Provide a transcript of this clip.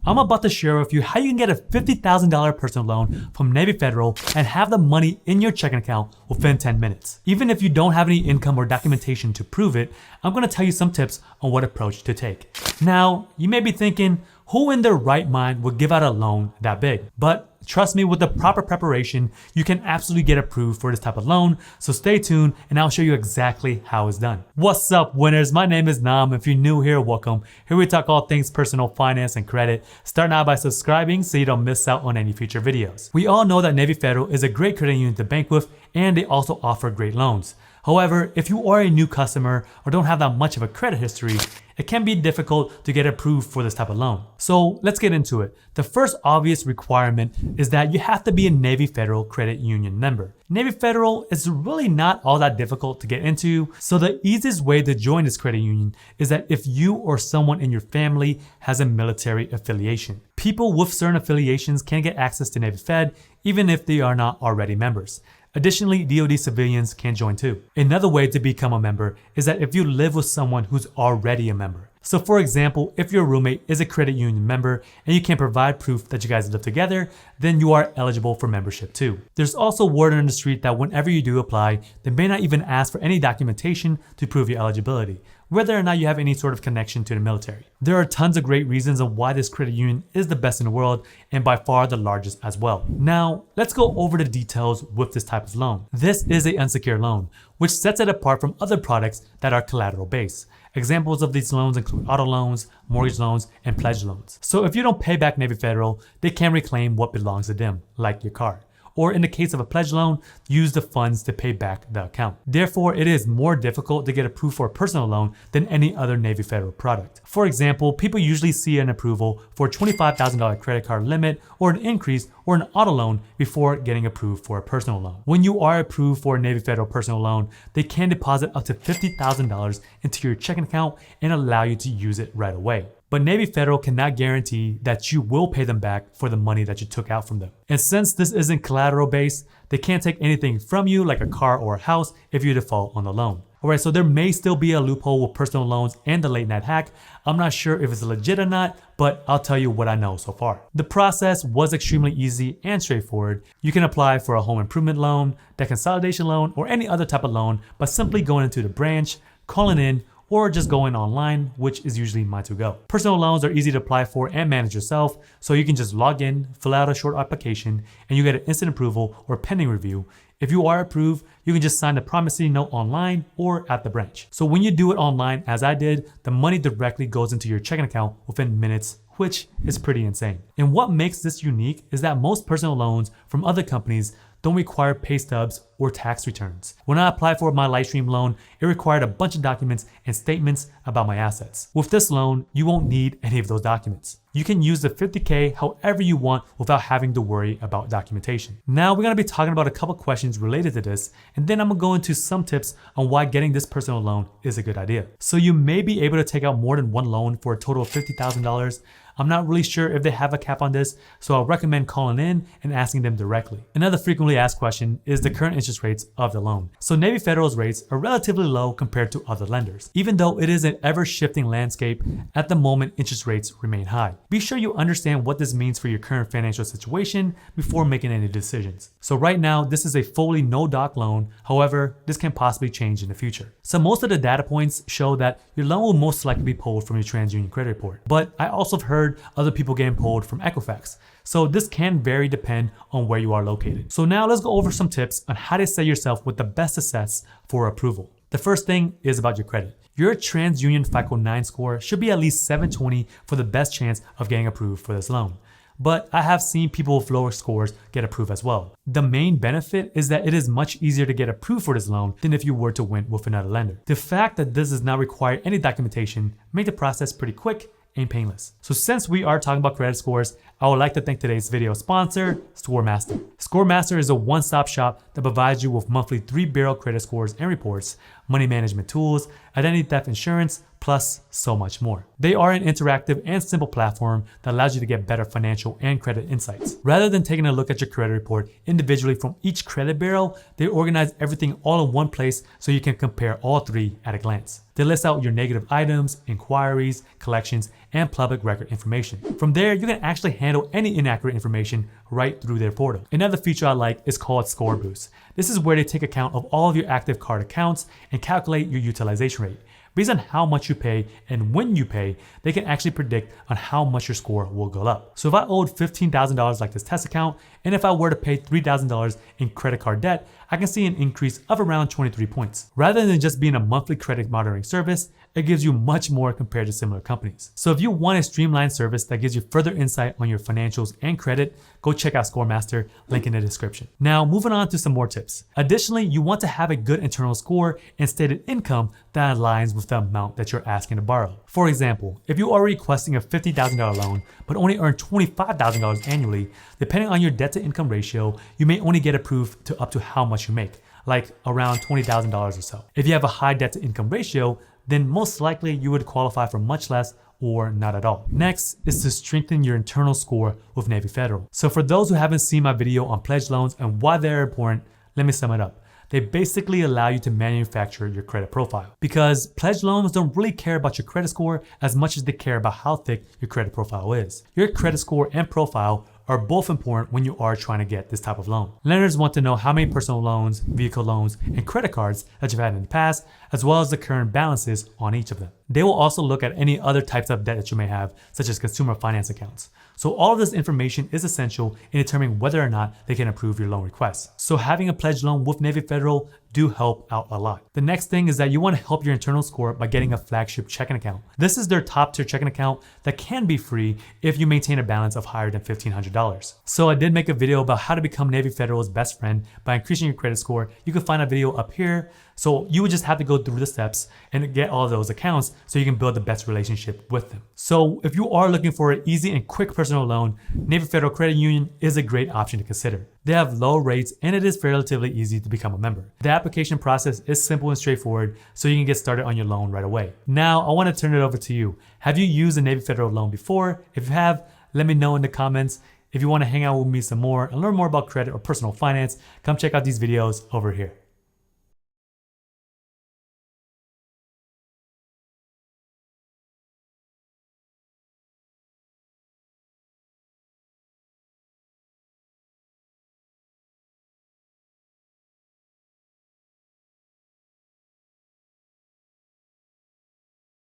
I'm about to share with you how you can get a $50,000 personal loan from Navy Federal and have the money in your checking account within 10 minutes. Even if you don't have any income or documentation to prove it, I'm going to tell you some tips on what approach to take. Now, you may be thinking, who in their right mind would give out a loan that big? But trust me, with the proper preparation, you can absolutely get approved for this type of loan. So stay tuned and I'll show you exactly how it's done. What's up, winners? My name is Nam. If you're new here, welcome. Here we talk all things personal finance and credit. Start now by subscribing so you don't miss out on any future videos. We all know that Navy Federal is a great credit union to bank with, and they also offer great loans. However, if you are a new customer or don't have that much of a credit history, it can be difficult to get approved for this type of loan. So let's get into it. The first obvious requirement is that you have to be a Navy Federal Credit Union member. Navy Federal is really not all that difficult to get into, so the easiest way to join this credit union is that if you or someone in your family has a military affiliation. People with certain affiliations can get access to Navy Fed even if they are not already members. Additionally, DoD civilians can join too. Another way to become a member is that if you live with someone who's already a member. So for example, if your roommate is a credit union member and you can provide proof that you guys live together, then you are eligible for membership too. There's also word on the street that whenever you do apply, they may not even ask for any documentation to prove your eligibility, whether or not you have any sort of connection to the military. There are tons of great reasons of why this credit union is the best in the world and by far the largest as well. Now, let's go over the details with this type of loan. This is an unsecured loan, which sets it apart from other products that are collateral based. Examples of these loans include auto loans, mortgage loans, and pledge loans. So if you don't pay back Navy Federal, they can reclaim what belongs to them, like your car. Or in the case of a pledge loan, use the funds to pay back the account. Therefore, it is more difficult to get approved for a personal loan than any other Navy Federal product. For example, people usually see an approval for a $25,000 credit card limit or an increase or an auto loan before getting approved for a personal loan. When you are approved for a Navy Federal personal loan, they can deposit up to $50,000 into your checking account and allow you to use it right away. But Navy Federal cannot guarantee that you will pay them back for the money that you took out from them. And since this isn't collateral based, they can't take anything from you like a car or a house if you default on the loan. Alright, so there may still be a loophole with personal loans and the late night hack. I'm not sure if it's legit or not, but I'll tell you what I know so far. The process was extremely easy and straightforward. You can apply for a home improvement loan, debt consolidation loan, or any other type of loan by simply going into the branch, calling in, or just going online, which is usually my to-go. Personal loans are easy to apply for and manage yourself, so you can just log in, fill out a short application, and you get an instant approval or pending review. If you are approved, you can just sign the promissory note online or at the branch. So when you do it online, as I did, the money directly goes into your checking account within minutes, which is pretty insane. And what makes this unique is that most personal loans from other companies don't require pay stubs or tax returns. When I applied for my Lightstream loan, it required a bunch of documents and statements about my assets. With this loan, you won't need any of those documents. You can use the $50K however you want without having to worry about documentation. Now we're gonna be talking about a couple questions related to this, and then I'm gonna go into some tips on why getting this personal loan is a good idea. So you may be able to take out more than one loan for a total of $50,000. I'm not really sure if they have a cap on this, so I'll recommend calling in and asking them directly. Another frequently asked question is the current interest rates of the loan. So Navy Federal's rates are relatively low compared to other lenders. Even though it is an ever-shifting landscape, at the moment interest rates remain high. Be sure you understand what this means for your current financial situation before making any decisions. So right now, this is a fully no-doc loan. However, this can possibly change in the future. So most of the data points show that your loan will most likely be pulled from your TransUnion credit report. But I also have heard other people getting pulled from Equifax. So this can vary depend on where you are located. So now let's go over some tips on how to set yourself with the best assess for approval. The first thing is about your credit. Your TransUnion FICO 9 score should be at least 720 for the best chance of getting approved for this loan. But I have seen people with lower scores get approved as well. The main benefit is that it is much easier to get approved for this loan than if you were to win with another lender. The fact that this does not require any documentation makes the process pretty quick and painless. So since we are talking about credit scores, I would like to thank today's video sponsor, ScoreMaster. ScoreMaster is a one-stop shop that provides you with monthly 3-bureau credit scores and reports, money management tools, identity theft insurance, plus so much more. They are an interactive and simple platform that allows you to get better financial and credit insights. Rather than taking a look at your credit report individually from each credit bureau, they organize everything all in one place so you can compare all three at a glance. They list out your negative items, inquiries, collections, and public record information. From there, you can actually handle any inaccurate information right through their portal. Another feature I like is called Score Boost. This is where they take account of all of your active card accounts and calculate your utilization rate. Based on how much you pay and when you pay, they can actually predict on how much your score will go up. So if I owed $15,000 like this test account, and if I were to pay $3,000 in credit card debt, I can see an increase of around 23 points. Rather than just being a monthly credit monitoring service, it gives you much more compared to similar companies. So if you want a streamlined service that gives you further insight on your financials and credit, go check out ScoreMaster, link in the description. Now moving on to some more tips. Additionally, you want to have a good internal score and stated income that aligns with the amount that you're asking to borrow. For example, if you are requesting a $50,000 loan but only earn $25,000 annually, depending on your debt to income ratio, you may only get approved to up to how much you make, like around $20,000 or so. If you have a high debt to income ratio, then most likely you would qualify for much less or not at all. Next is to strengthen your internal score with Navy Federal. So for those who haven't seen my video on pledge loans and why they're important, let me sum it up. They basically allow you to manufacture your credit profile, because pledge loans don't really care about your credit score as much as they care about how thick your credit profile is. Your credit score and profile are both important when you are trying to get this type of loan. Lenders want to know how many personal loans, vehicle loans, and credit cards that you've had in the past, as well as the current balances on each of them. They will also look at any other types of debt that you may have, such as consumer finance accounts. So all of this information is essential in determining whether or not they can approve your loan request. So having a pledge loan with Navy Federal do help out a lot. The next thing is that you want to help your internal score by getting a flagship checking account. This is their top tier checking account that can be free if you maintain a balance of higher than $1,500. So I did make a video about how to become Navy Federal's best friend by increasing your credit score. You can find a video up here. So you would just have to go through the steps and get all those accounts so you can build the best relationship with them. So if you are looking for an easy and quick personal loan, Navy Federal Credit Union is a great option to consider. They have low rates and it is relatively easy to become a member. The application process is simple and straightforward, so you can get started on your loan right away. Now I want to turn it over to you. Have you used a Navy Federal loan before? If you have, let me know in the comments. If you want to hang out with me some more and learn more about credit or personal finance, come check out these videos over here.